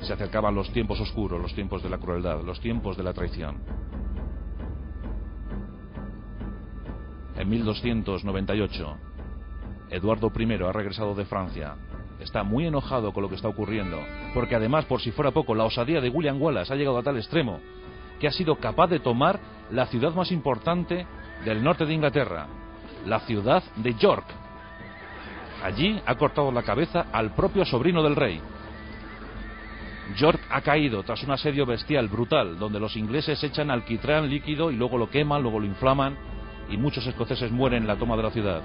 Se acercaban los tiempos oscuros, los tiempos de la crueldad, los tiempos de la traición. En 1298, Eduardo I ha regresado de Francia. Está muy enojado con lo que está ocurriendo, porque además, por si fuera poco, la osadía de William Wallace ha llegado a tal extremo que ha sido capaz de tomar la ciudad más importante del norte de Inglaterra, la ciudad de York. Allí ha cortado la cabeza al propio sobrino del rey. York ha caído tras un asedio bestial, brutal, donde los ingleses echan alquitrán líquido y luego lo queman, luego lo inflaman, y muchos escoceses mueren en la toma de la ciudad.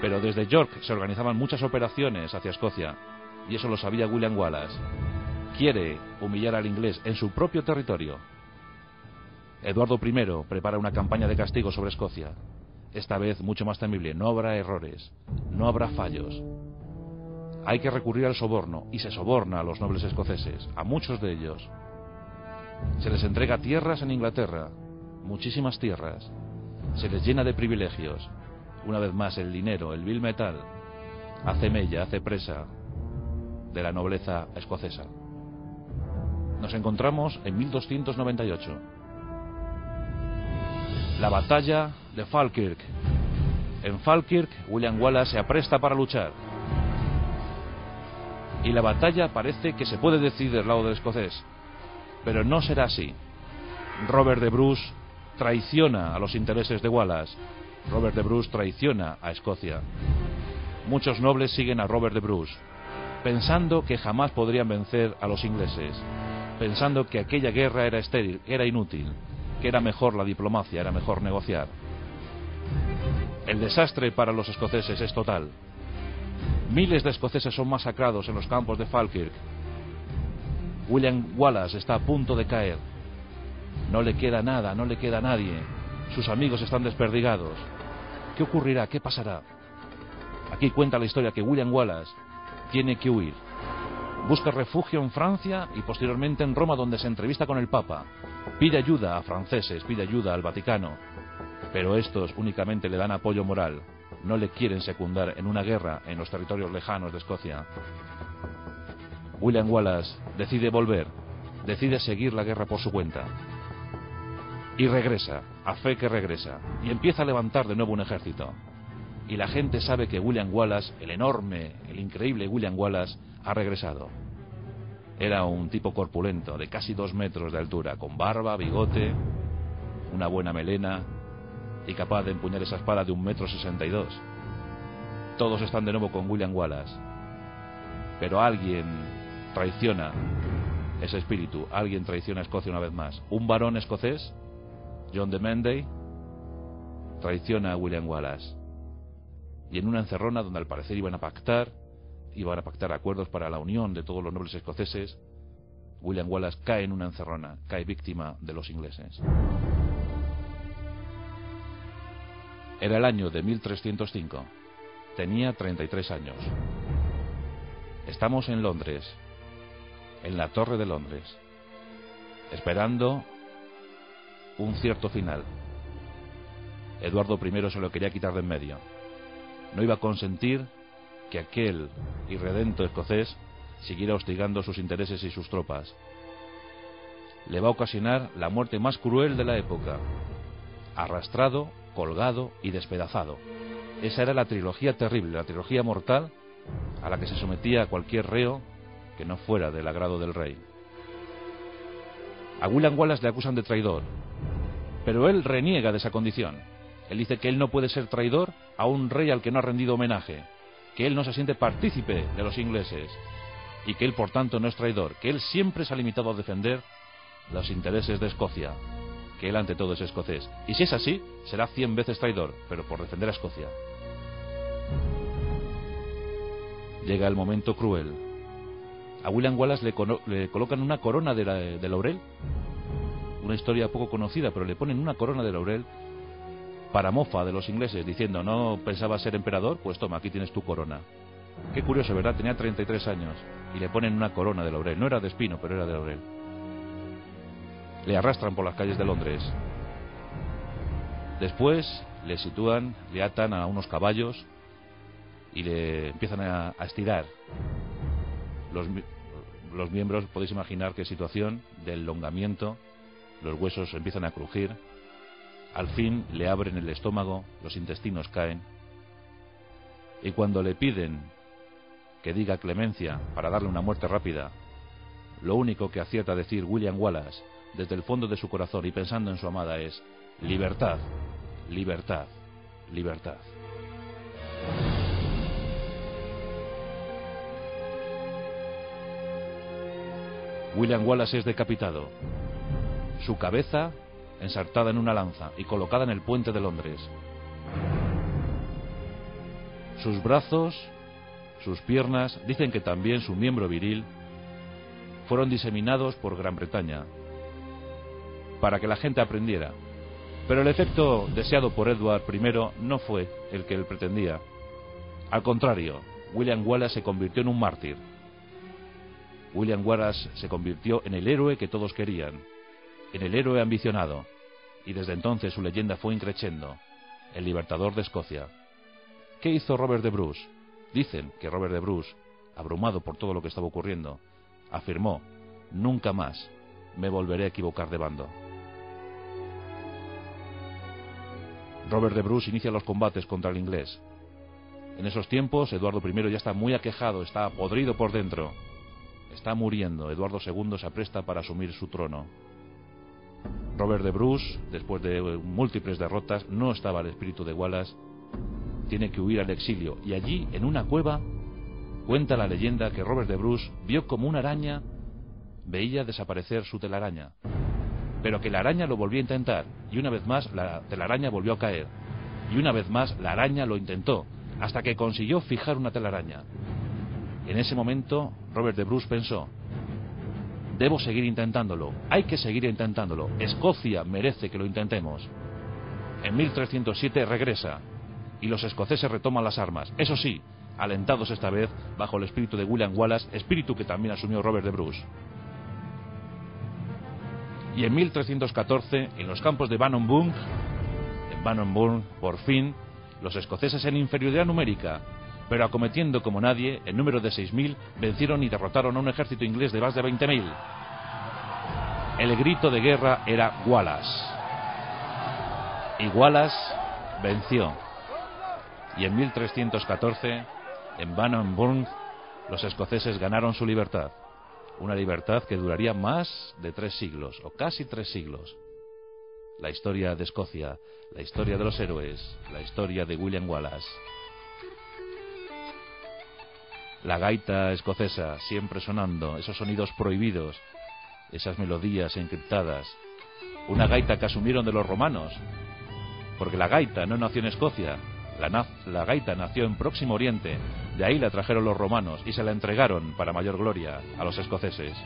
Pero desde York se organizaban muchas operaciones hacia Escocia, y eso lo sabía William Wallace. Quiere humillar al inglés en su propio territorio. Eduardo I prepara una campaña de castigo sobre Escocia. Esta vez mucho más temible, no habrá errores, no habrá fallos. Hay que recurrir al soborno, y se soborna a los nobles escoceses, a muchos de ellos. Se les entrega tierras en Inglaterra, muchísimas tierras. Se les llena de privilegios. Una vez más, el dinero, el vil metal, hace mella, hace presa de la nobleza escocesa. Nos encontramos en 1298. La batalla de Falkirk. En Falkirk, William Wallace se apresta para luchar. Y la batalla parece que se puede decidir del lado del escocés. Pero no será así. Robert de Bruce traiciona a los intereses de Wallace. Robert de Bruce traiciona a Escocia. Muchos nobles siguen a Robert de Bruce, pensando que jamás podrían vencer a los ingleses, pensando que aquella guerra era estéril, era inútil, que era mejor la diplomacia, era mejor negociar. El desastre para los escoceses es total. Miles de escoceses son masacrados en los campos de Falkirk. William Wallace está a punto de caer. No le queda nada, no le queda nadie. Sus amigos están desperdigados. ¿Qué ocurrirá? ¿Qué pasará? Aquí cuenta la historia que William Wallace tiene que huir. Busca refugio en Francia y posteriormente en Roma, donde se entrevista con el Papa. Pide ayuda a franceses, pide ayuda al Vaticano. Pero estos únicamente le dan apoyo moral. No le quieren secundar en una guerra en los territorios lejanos de Escocia. William Wallace decide volver, decide seguir la guerra por su cuenta. Y regresa, a fe que regresa, y empieza a levantar de nuevo un ejército. Y la gente sabe que William Wallace, el enorme, el increíble William Wallace, ha regresado. Era un tipo corpulento, de casi 2 metros de altura, con barba, bigote, una buena melena, y capaz de empuñar esa espada de 1,62 m. Todos están de nuevo con William Wallace. Pero alguien traiciona ese espíritu, alguien traiciona a Escocia una vez más. Un varón escocés, John de Menday, traiciona a William Wallace. Y en una encerrona donde al parecer iban a pactar acuerdos para la unión de todos los nobles escoceses, William Wallace cae en una encerrona, cae víctima de los ingleses. Era el año de 1305. Tenía 33 años. Estamos en Londres, en la Torre de Londres, esperando un cierto final. Eduardo I se lo quería quitar de en medio. No iba a consentir que aquel irredento escocés siguiera hostigando sus intereses y sus tropas. Le va a ocasionar la muerte más cruel de la época: arrastrado, colgado y despedazado. Esa era la trilogía terrible, la trilogía mortal a la que se sometía a cualquier reo que no fuera del agrado del rey. A William Wallace le acusan de traidor, pero él reniega de esa condición. Él dice que él no puede ser traidor a un rey al que no ha rendido homenaje, que él no se siente partícipe de los ingleses y que él por tanto no es traidor, que él siempre se ha limitado a defender los intereses de Escocia, que él ante todo es escocés, y si es así será 100 veces traidor, pero por defender a Escocia. Llega el momento cruel. A William Wallace le colocan una corona de laurel, una historia poco conocida, pero le ponen una corona de laurel para mofa de los ingleses, diciendo: ¿no pensabas ser emperador? Pues toma, aquí tienes tu corona. Qué curioso, ¿verdad? Tenía 33 años y le ponen una corona de laurel. No era de espino, pero era de laurel. Le arrastran por las calles de Londres. Después le sitúan, le atan a unos caballos y le empiezan a estirar. Los los miembros, podéis imaginar qué situación de elongamiento, los huesos empiezan a crujir, al fin le abren el estómago, los intestinos caen, y cuando le piden que diga clemencia para darle una muerte rápida, lo único que acierta a decir William Wallace desde el fondo de su corazón y pensando en su amada es: libertad, libertad, libertad. William Wallace es decapitado, su cabeza ensartada en una lanza y colocada en el puente de Londres. Sus brazos, sus piernas, dicen que también su miembro viril, fueron diseminados por Gran Bretaña para que la gente aprendiera. Pero el efecto deseado por Edward I no fue el que él pretendía. Al contrario, William Wallace se convirtió en un mártir. William Wallace se convirtió en el héroe que todos querían, en el héroe ambicionado, y desde entonces su leyenda fue increciendo, el libertador de Escocia. ¿Qué hizo Robert de Bruce? Dicen que Robert de Bruce, abrumado por todo lo que estaba ocurriendo, afirmó: nunca más me volveré a equivocar de bando. Robert de Bruce inicia los combates contra el inglés. En esos tiempos Eduardo I ya está muy aquejado, está podrido por dentro, está muriendo. Eduardo II se apresta para asumir su trono. Robert de Bruce, después de múltiples derrotas, no estaba el espíritu de Wallace, tiene que huir al exilio, y allí, en una cueva, cuenta la leyenda que Robert de Bruce vio como una araña veía desaparecer su telaraña, pero que la araña lo volvió a intentar, y una vez más la telaraña volvió a caer, y una vez más la araña lo intentó, hasta que consiguió fijar una telaraña. En ese momento Robert de Bruce pensó: debo seguir intentándolo, hay que seguir intentándolo, Escocia merece que lo intentemos. En 1307 regresa, y los escoceses retoman las armas, eso sí, alentados esta vez bajo el espíritu de William Wallace, espíritu que también asumió Robert de Bruce. Y en 1314, en los campos de Bannockburn, por fin, los escoceses en inferioridad numérica, pero acometiendo como nadie, en número de 6.000, vencieron y derrotaron a un ejército inglés de más de 20.000. El grito de guerra era Wallace. Y Wallace venció. Y en 1314, en Bannockburn, los escoceses ganaron su libertad. Una libertad que duraría más de 3 siglos, o casi 3 siglos. La historia de Escocia, la historia de los héroes, la historia de William Wallace. La gaita escocesa, siempre sonando, esos sonidos prohibidos, esas melodías encriptadas. Una gaita que asumieron de los romanos, porque la gaita no nació en Escocia, la gaita nació en Próximo Oriente, de ahí la trajeron los romanos y se la entregaron para mayor gloria a los escoceses.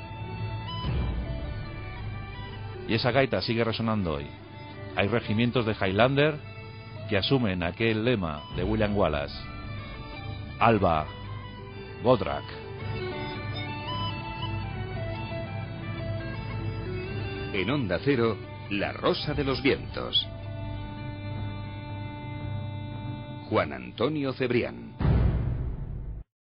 Y esa gaita sigue resonando hoy. Hay regimientos de Highlander que asumen aquel lema de William Wallace: Alba, Godrak. En Onda Cero, La Rosa de los Vientos. Juan Antonio Cebrián.